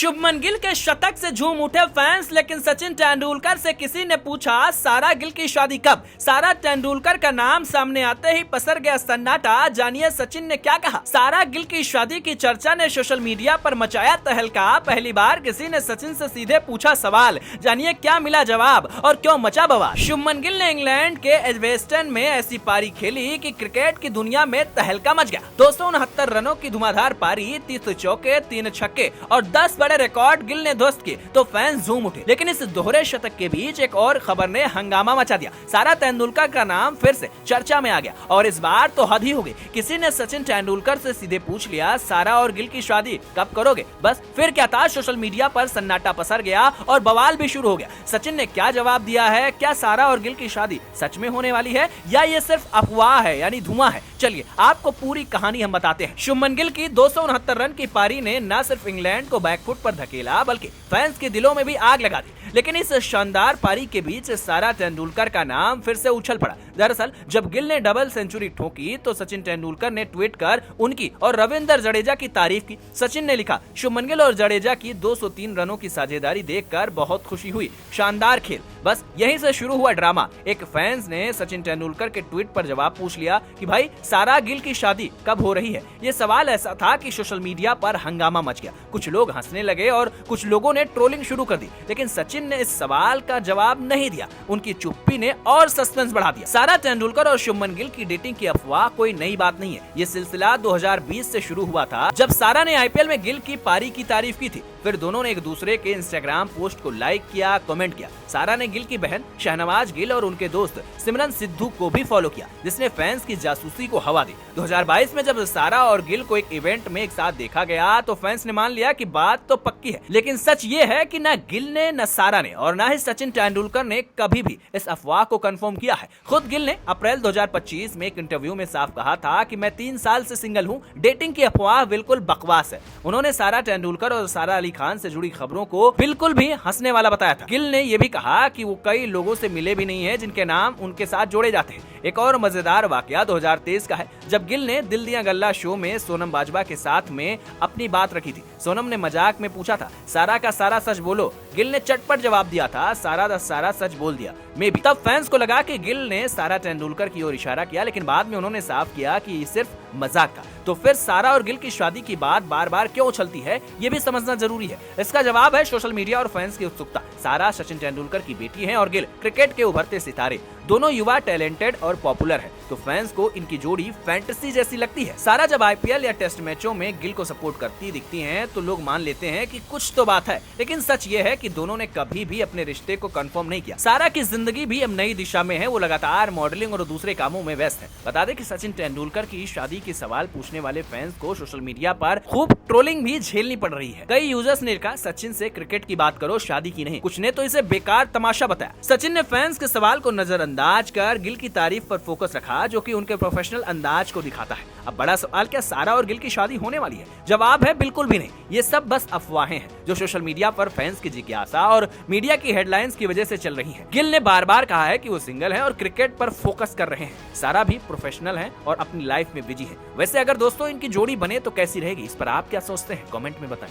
शुभमन गिल के शतक से झूम उठे फैंस, लेकिन सचिन तेंदुलकर से किसी ने पूछा सारा गिल की शादी कब। सारा तेंदुलकर का नाम सामने आते ही पसर गया सन्नाटा। जानिए सचिन ने क्या कहा। सारा गिल की शादी की चर्चा ने सोशल मीडिया पर मचाया तहलका। पहली बार किसी ने सचिन से सीधे पूछा सवाल, जानिए क्या मिला जवाब और क्यों मचा बवाल। शुभमन गिल ने इंग्लैंड के एजबेस्टन में ऐसी पारी खेली कि क्रिकेट की दुनिया में तहलका मच गया। 269 रनों की धुआंधार पारी, 30 चौके, 3 छक्के और 10 बड़े रिकॉर्ड गिल ने ध्वस्त किए तो फैंस झूम उठे। लेकिन इस दोहरे शतक के बीच एक और खबर ने हंगामा मचा दिया। सारा तेंदुलकर का नाम फिर से चर्चा में आ गया और इस बार तो हद ही हो गई। किसी ने सचिन तेंदुलकर से सीधे पूछ लिया, सारा और गिल की शादी कब करोगे। बस फिर क्या था, सोशल मीडिया पर सन्नाटा पसर गया और बवाल भी शुरू हो गया। सचिन ने क्या जवाब दिया है, क्या सारा और गिल की शादी सच में होने वाली है या ये सिर्फ अफवाह है यानी धुआं है। चलिए आपको पूरी कहानी हम बताते हैं। शुभमन गिल की 269 रन की पारी ने न सिर्फ इंग्लैंड को बैकफुट पर धकेला बल्कि फैंस के दिलों में भी आग लगा दी। लेकिन इस शानदार पारी के बीच सारा तेंदुलकर का नाम फिर से उछल पड़ा। दरअसल जब गिल ने डबल सेंचुरी ठोकी तो सचिन तेंदुलकर ने ट्वीट कर उनकी और रविंद्र जडेजा की तारीफ की। सचिन ने लिखा, शुभमन गिल और जडेजा की 203 रनों की साझेदारी देखकर बहुत खुशी हुई, शानदार खेल। बस यहीं से शुरू हुआ ड्रामा। एक फैंस ने सचिन तेंदुलकर के ट्वीट पर जवाब पूछ लिया कि भाई सारा गिल की शादी कब हो रही है। ये सवाल ऐसा था कि सोशल मीडिया पर हंगामा मच गया। कुछ लोग हंसने लगे और कुछ लोगों ने ट्रोलिंग शुरू कर दी। लेकिन सचिन ने इस सवाल का जवाब नहीं दिया। उनकी चुप्पी ने और सस्पेंस बढ़ा दिया। सारा तेंदुलकर और शुभमन गिल की डेटिंग की अफवाह कोई नई बात नहीं है। ये सिलसिला 2020 से शुरू हुआ था, जब सारा ने आईपीएल में गिल की पारी की तारीफ की थी। फिर दोनों ने एक दूसरे के इंस्टाग्राम पोस्ट को लाइक किया, कमेंट किया। सारा ने गिल की बहन शहनवाज गिल और उनके दोस्त सिमरन सिद्धू को भी फॉलो किया, जिसने फैंस की जासूसी को हवा दी। 2022 में जब सारा और गिल को एक इवेंट में एक साथ देखा गया तो फैंस ने मान लिया कि बात तो पक्की है। लेकिन सच ये है कि न गिल ने, न सारा ने और न ही सचिन तेंदुलकर ने कभी भी इस अफवाह को कंफर्म किया है। खुद गिल ने अप्रैल 2025 में एक इंटरव्यू में साफ कहा था कि मैं 3 साल से सिंगल हूँ, डेटिंग की अफवाह बिल्कुल बकवास है। उन्होंने सारा तेंदुलकर और सारा अली खान से जुड़ी खबरों को बिल्कुल भी हंसने वाला बताया था। गिल ने यह भी कहा कि वो कई लोगों से मिले भी नहीं है जिनके नाम उनके साथ जोड़े जाते हैं। एक और मजेदार वाकया 2023 का है, जब गिल ने दिल दिया गल्ला शो में सोनम बाजवा के साथ में अपनी बात रखी थी। सोनम ने मजाक में पूछा था, सारा का सारा सच बोलो। गिल ने चटपट जवाब दिया था, सारा दा सारा सच बोल दिया। मे भी तब फैंस को लगा कि गिल ने सारा तेंदुलकर की ओर इशारा किया, लेकिन बाद में उन्होंने साफ किया कि ये सिर्फ मजाक था। तो फिर सारा और गिल की शादी की बात बार बार क्यों उछलती है, ये भी समझना जरूरी है। इसका जवाब है सोशल मीडिया और फैंस की उत्सुकता। सारा सचिन तेंदुलकर की बेटी है और गिल क्रिकेट के उभरते सितारे। दोनों युवा, टैलेंटेड और पॉपुलर है, तो फैंस को इनकी जोड़ी फैंटेसी जैसी लगती है। सारा जब आईपीएल या टेस्ट मैचों में गिल को सपोर्ट करती दिखती हैं तो लोग मान लेते हैं कि कुछ तो बात है। लेकिन सच ये है कि दोनों ने कभी भी अपने रिश्ते को कंफर्म नहीं किया। सारा की जिंदगी भी अब नई दिशा में है। वो लगातार मॉडलिंग और दूसरे कामों में व्यस्त है। बता दें कि सचिन तेंदुलकर की शादी के सवाल पूछने वाले फैंस को सोशल मीडिया पर खूब ट्रोलिंग भी झेलनी पड़ रही है। कई यूजर्स ने कहा, सचिन से क्रिकेट की बात करो, शादी की नहीं। कुछ ने तो इसे बेकार तमाशा बताया। सचिन ने फैंस के सवाल को नजरअंदाज कर गिल की तारीफ पर फोकस रखा, जो कि उनके प्रोफेशनल अंदाज को दिखाता है। अब बड़ा सवाल, क्या सारा और गिल की शादी होने वाली है? जवाब है बिल्कुल भी नहीं। ये सब बस अफवाहें हैं जो सोशल मीडिया पर फैंस की जिज्ञासा और मीडिया की हेडलाइंस की वजह से चल रही हैं। गिल ने बार बार कहा है कि वो सिंगल है और क्रिकेट पर फोकस कर रहे हैं। सारा भी प्रोफेशनल है और अपनी लाइफ में बिजी है। वैसे अगर दोस्तों इनकी जोड़ी बने तो कैसी रहेगी, इस पर आप क्या सोचते हैं, कमेंट में बताएं।